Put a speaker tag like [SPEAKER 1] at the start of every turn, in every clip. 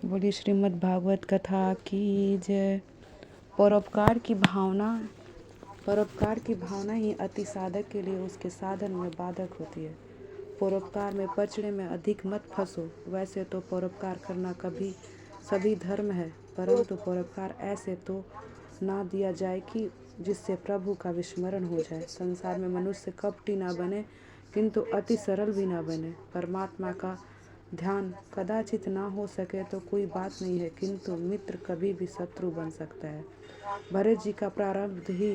[SPEAKER 1] बोली श्रीमद् भागवत कथा की जय। परोपकार की भावना ही अति साधक के लिए उसके साधन में बाधक होती है। परोपकार में पचड़े में अधिक मत फंसो। वैसे तो परोपकार करना कभी सभी धर्म है, परंतु परोपकार ऐसे तो ना दिया जाए कि जिससे प्रभु का विस्मरण हो जाए। संसार में मनुष्य कपटी ना बने, किंतु अति सरल भी ना बने। परमात्मा का ध्यान कदाचित ना हो सके तो कोई बात नहीं है, किंतु मित्र कभी भी शत्रु बन सकता है। भरत जी का प्रारब्ध ही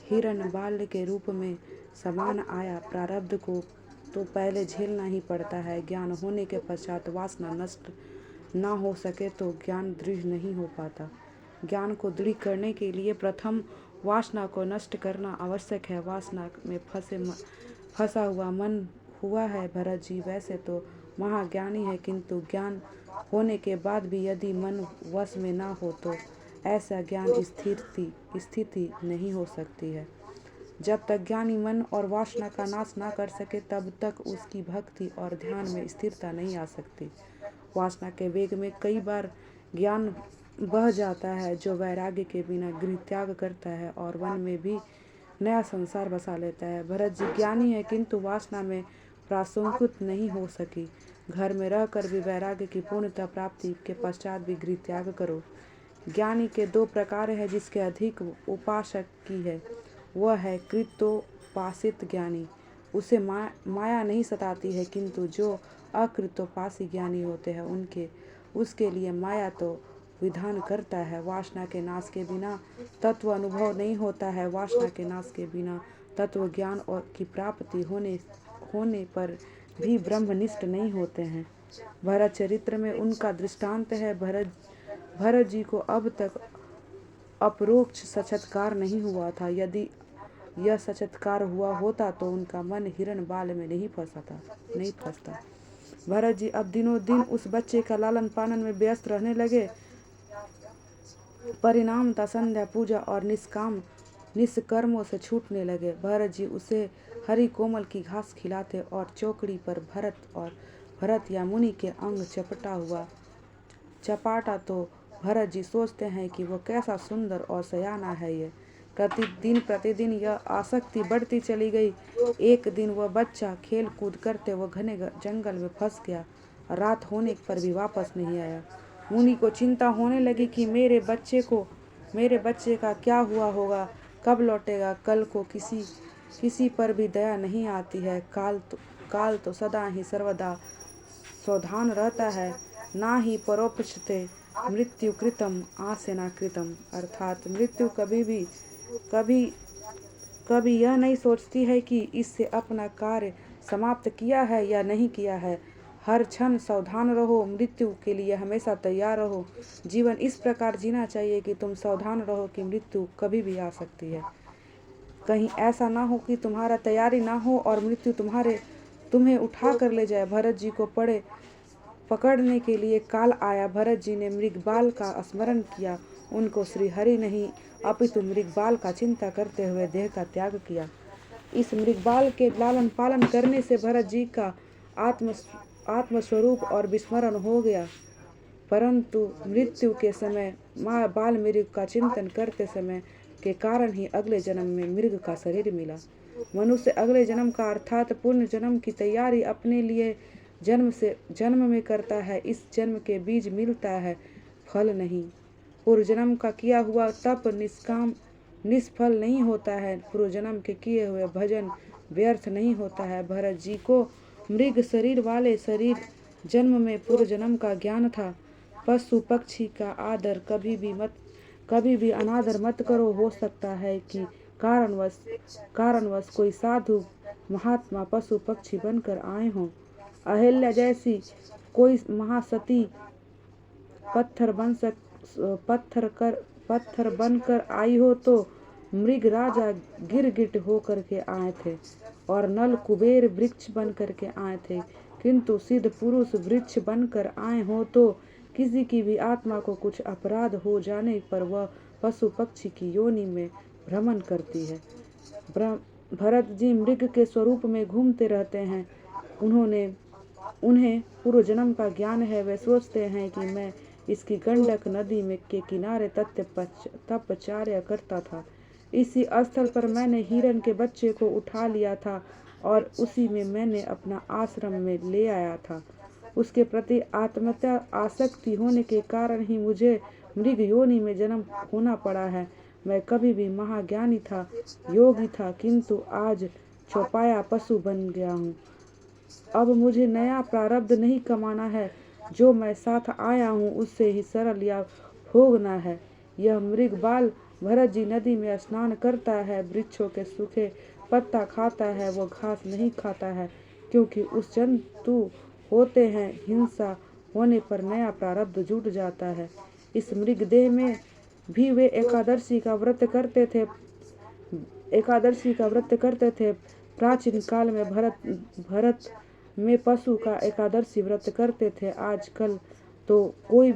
[SPEAKER 1] हिरण्यबाल के रूप में समान आया। प्रारब्ध को तो पहले झेलना ही पड़ता है। ज्ञान होने के पश्चात वासना नष्ट ना हो सके तो ज्ञान दृढ़ नहीं हो पाता। ज्ञान को दृढ़ करने के लिए प्रथम वासना को नष्ट करना आवश्यक है। वासना में फंसा हुआ मन हुआ है भरत जी वैसे तो महाज्ञानी है, किंतु ज्ञान होने के बाद भी यदि मन वश में ना हो तो ऐसा ज्ञान स्थिति नहीं हो सकती है। जब तक ज्ञानी मन और वासना का नाश ना कर सके तब तक उसकी भक्ति और ध्यान में स्थिरता नहीं आ सकती। वासना के वेग में कई बार ज्ञान बह जाता है, जो वैराग्य के बिना गृह त्याग करता है और वन में भी नया संसार बसा लेता है। भरत जी ज्ञानी है, किंतु वासना में प्रासंगिक नहीं हो सकी। घर में रहकर भी वैराग्य की पूर्णता प्राप्ति के पश्चात भी गृह त्याग करो। ज्ञानी के दो प्रकार है, जिसके अधिक उपासक की है वह है कृतोपासित ज्ञानी। उसे माया नहीं सताती है, किंतु जो अकृतोपासी ज्ञानी होते हैं उसके लिए माया तो विधान करता है। वासना के नाश के बिना तत्व अनुभव नहीं होता है। वासना के नाश के बिना तत्व ज्ञान और की प्राप्ति होने पर भी ब्रह्मनिष्ठ नहीं होते हैं। भरत चरित्र में उनका दृष्टांत है। भरत जी को अब तक अपरोक्ष साक्षात्कार नहीं हुआ था। यदि यह साक्षात्कार हुआ होता तो उनका मन हिरण में नहीं फंसता। भरत जी अब दिनों दिन उस बच्चे का लालन पालन में व्यस्त रहने लगे। परिणामतः संध्या पूजा और निष्कर्मों से छूटने लगे। भरत जी उसे हरी कोमल की घास खिलाते और चौकड़ी पर भरत या मुनि के अंग चपाटा तो भरत जी सोचते हैं कि वह कैसा सुंदर और सयाना है। ये प्रतिदिन यह आसक्ति बढ़ती चली गई। एक दिन वह बच्चा खेल कूद करते हुए घने जंगल में फंस गया। रात होने पर भी वापस नहीं आया। मुनि को चिंता होने लगी कि मेरे बच्चे का क्या हुआ होगा, कब लौटेगा। कल को किसी पर भी दया नहीं आती है। काल तो सदा ही सर्वदा सावधान रहता है। ना ही परोपश्यते मृत्यु कृतम आसेना कृतम, अर्थात मृत्यु कभी यह नहीं सोचती है कि इससे अपना कार्य समाप्त किया है या नहीं किया है। हर क्षण सावधान रहो, मृत्यु के लिए हमेशा तैयार रहो। जीवन इस प्रकार जीना चाहिए कि तुम सावधान रहो कि मृत्यु कभी भी आ सकती है। कहीं ऐसा ना हो कि तुम्हारा तैयारी ना हो और मृत्यु तुम्हें उठा कर ले जाए। भरत जी को पकड़ने के लिए काल आया। भरत जी ने मृगबाल का स्मरण किया। उनको श्री हरि नहीं अपितु मृगबाल का चिंता करते हुए देह का त्याग किया। इस मृगबाल के लालन पालन करने से भरत जी का आत्मस्वरूप और विस्मरण हो गया, परंतु मृत्यु के समय माँ बाल मृग का चिंतन करते समय के कारण ही अगले जन्म में मृग का शरीर मिला। मनुष्य अगले जन्म का अर्थात पुण्य जन्म की तैयारी अपने लिए जन्म में करता है। इस जन्म के बीज मिलता है, फल नहीं। पूर्व जन्म का किया हुआ तप निष्फल नहीं होता है। पूर्व जन्म के किए हुए भजन व्यर्थ नहीं होता है। भरत जी को मृग शरीर वाले शरीर जन्म में पूर्व जन्म का ज्ञान था। पशु पक्षी का आदर कभी भी अनादर मत करो। हो सकता है कि कारणवश कोई साधु महात्मा पशु पक्षी बनकर आए हों। अहिल्या जैसी कोई महासती पत्थर बनकर आई हो तो मृग राजा गिरगिट होकर के आए थे और नल कुबेर वृक्ष बनकर के आए थे, किंतु सिद्ध पुरुष वृक्ष बनकर आए हो तो किसी की भी आत्मा को कुछ अपराध हो जाने पर वह पशु पक्षी की योनि में भ्रमण करती है। भरत जी मृग के स्वरूप में घूमते रहते हैं। उन्होंने उन्हें पूर्व जन्म का ज्ञान है। वे सोचते हैं कि मैं इसकी गंडक नदी में के किनारे तपश्चर्या करता था। इसी स्थल पर मैंने हिरण के बच्चे को उठा लिया था और उसी में मैंने अपना आश्रम में ले आया था। उसके प्रति आत्महत्या आसक्ति होने के कारण ही मुझे मृग योनि में जन्म होना पड़ा है। मैं कभी भी महाज्ञानी था, योगी था, किंतु आज चौपाया पशु बन गया हूँ। अब मुझे नया प्रारब्ध नहीं कमाना है। जो मैं साथ आया हूँ उससे ही सरल या भोगना है। यह मृग बाल भरत जी नदी में स्नान करता है, वृक्षों के सूखे पत्ता खाता है, वो घास नहीं खाता है, क्योंकि उस जंतु होते हैं। हिंसा होने पर नया प्रारब्ध जुट जाता है। इस मृग देह में भी वे एकादशी का व्रत करते थे। प्राचीन काल में भरत में पशु का एकादशी व्रत करते थे। आजकल तो कोई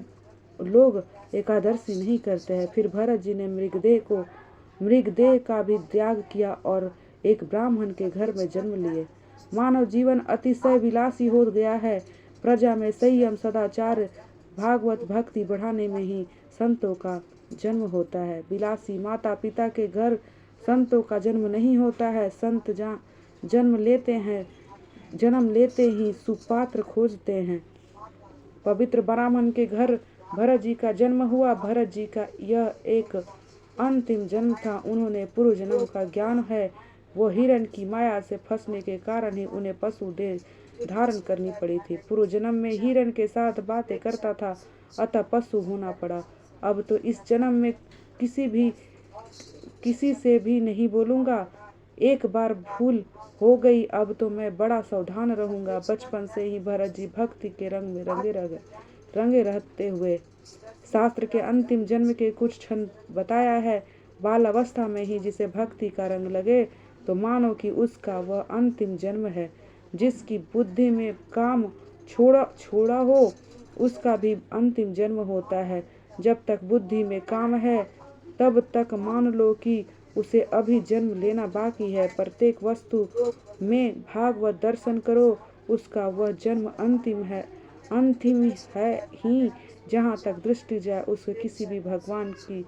[SPEAKER 1] लोग एकादशी नहीं करते हैं। फिर भरत जी ने मृगदेह का भी त्याग किया और एक ब्राह्मण के घर में जन्म लिए। मानव जीवन अतिशय विलासी हो गया है। प्रजा में संयम, सदाचार, भागवत भक्ति बढ़ाने में ही संतों का जन्म होता है। विलासी माता पिता के घर संतों का जन्म नहीं होता है। संत जन्म लेते ही सुपात्र खोजते हैं। पवित्र ब्राह्मण के घर भरत जी का जन्म हुआ। भरत जी का यह एक अंतिम जन्म था। उन्होंने पूर्व जन्म का ज्ञान है। वो हिरण की माया से फंसने के कारण ही उन्हें पशु देह धारण करनी पड़ी थी। पूर्व जन्म में हिरण के साथ बातें करता था, अतः पशु होना पड़ा। अब तो इस जन्म में किसी से भी नहीं बोलूंगा। एक बार भूल हो गई, अब तो मैं बड़ा सावधान रहूंगा। बचपन से ही भरत जी भक्ति के रंग में रंगे रहते हुए शास्त्र के अंतिम जन्म के कुछ क्षण बताया है। बाल अवस्था में ही जिसे भक्ति का रंग लगे तो मानो कि उसका वह अंतिम जन्म है। जिसकी बुद्धि में काम छोड़ा हो उसका भी अंतिम जन्म होता है। जब तक बुद्धि में काम है तब तक मान लो कि उसे अभी जन्म लेना बाकी है। प्रत्येक वस्तु में भागवत दर्शन करो, उसका वह जन्म अंतिम है ही। जहाँ तक दृष्टि जाए उसके किसी भी भगवान की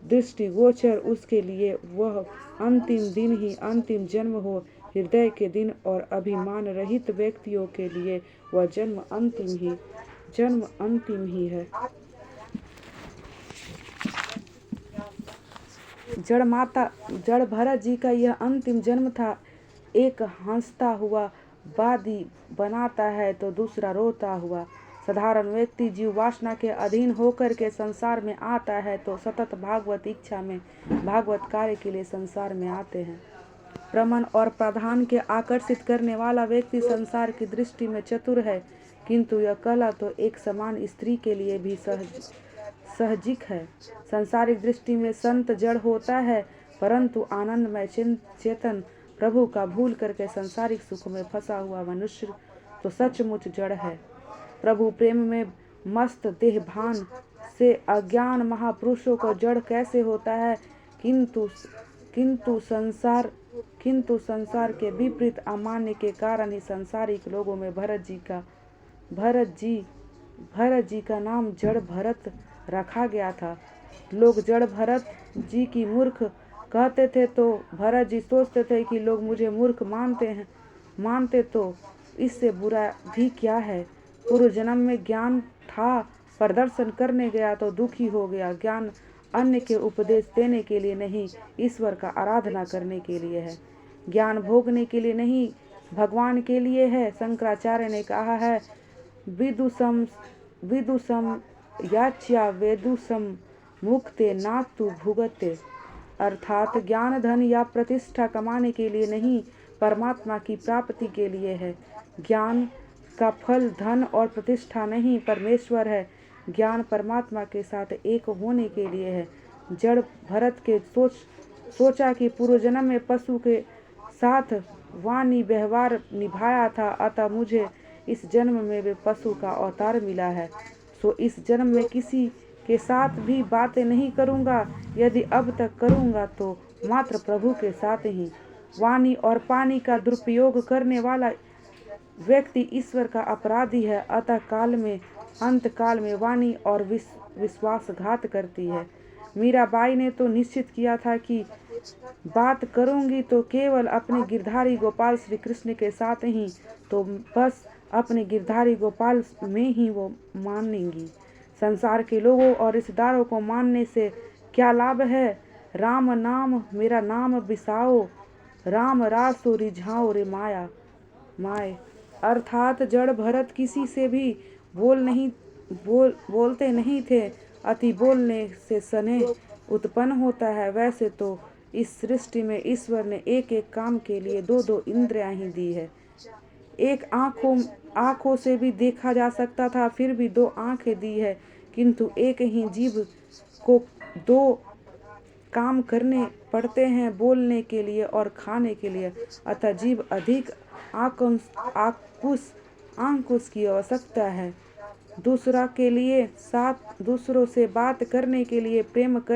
[SPEAKER 1] दृष्टि गोचर, उसके लिए वह अंतिम दिन ही अंतिम जन्म हो। हृदय के दिन और अभिमान रहित व्यक्तियों के लिए वह जन्म अंतिम ही है। जड़ भरत जी का यह अंतिम जन्म था। एक हंसता हुआ वादी बनाता है तो दूसरा रोता हुआ। साधारण व्यक्ति जीव वासना के अधीन होकर के संसार में आता है तो सतत भागवत इच्छा में भागवत कार्य के लिए संसार में आते हैं। प्रमाण और प्राधान के आकर्षित करने वाला व्यक्ति संसार की दृष्टि में चतुर है, किंतु यह कला तो एक समान स्त्री के लिए भी सहजिक है। सांसारिक दृष्टि में संत जड़ होता है, परंतु आनंदमय चेतन प्रभु का भूल करके सांसारिक सुख में फंसा हुआ मनुष्य तो सचमुच जड़ है। प्रभु प्रेम में मस्त देहभान से अज्ञान महापुरुषों को जड़ कैसे होता है। किंतु संसार के विपरीत अमान्य के कारण ही सांसारिक लोगों में भरत जी का नाम जड़ भरत रखा गया था। लोग जड़ भरत जी की मूर्ख कहते थे तो भरत जी सोचते थे कि लोग मुझे मूर्ख मानते तो इससे बुरा भी क्या है। पूर्व जन्म में ज्ञान था, प्रदर्शन करने गया तो दुखी हो गया। ज्ञान अन्य के उपदेश देने के लिए नहीं, ईश्वर का आराधना करने के लिए है। ज्ञान भोगने के लिए नहीं, भगवान के लिए है। शंकराचार्य ने कहा है, विदुषम याच्या वेदुषम मुक्ते नातु भुगते। अर्थात ज्ञान धन या प्रतिष्ठा कमाने के लिए नहीं, परमात्मा की प्राप्ति के लिए है। ज्ञान का फल धन और प्रतिष्ठा नहीं, परमेश्वर है। ज्ञान परमात्मा के साथ एक होने के लिए है। जड़ भरत के सोचा कि पूर्व जन्म में पशु के साथ वाणी व्यवहार निभाया था, अतः मुझे इस जन्म में वे पशु का अवतार मिला है, सो इस जन्म में किसी के साथ भी बातें नहीं करूँगा। यदि अब तक करूँगा तो मात्र प्रभु के साथ ही। वाणी और पानी का दुरुपयोग करने वाला व्यक्ति ईश्वर का अपराधी है, अतः अंत काल में वाणी और विश्वासघात करती है। मीराबाई ने तो निश्चित किया था कि बात करूंगी तो केवल अपने गिरधारी गोपाल श्री कृष्ण के साथ ही, तो बस अपने गिरधारी गोपाल में ही वो मानेंगी। संसार के लोगों और रिश्तेदारों को मानने से क्या लाभ है। राम नाम मेरा नाम बिसाओ, राम रासो रिझाओ रे माया माए। अर्थात जड़ भरत किसी से भी बोलते नहीं थे। अति बोलने से स्नेह उत्पन्न होता है। वैसे तो इस सृष्टि में ईश्वर ने एक एक काम के लिए दो दो इंद्रियां ही दी है। एक आँखों से भी देखा जा सकता था, फिर भी दो आँखें दी है, किंतु एक ही जीभ को दो काम करने पड़ते हैं, बोलने के लिए और खाने के लिए। अतः जीभ अधिक अंकुश की आवश्यकता है। दूसरों से बात करने के लिए, प्रेम कर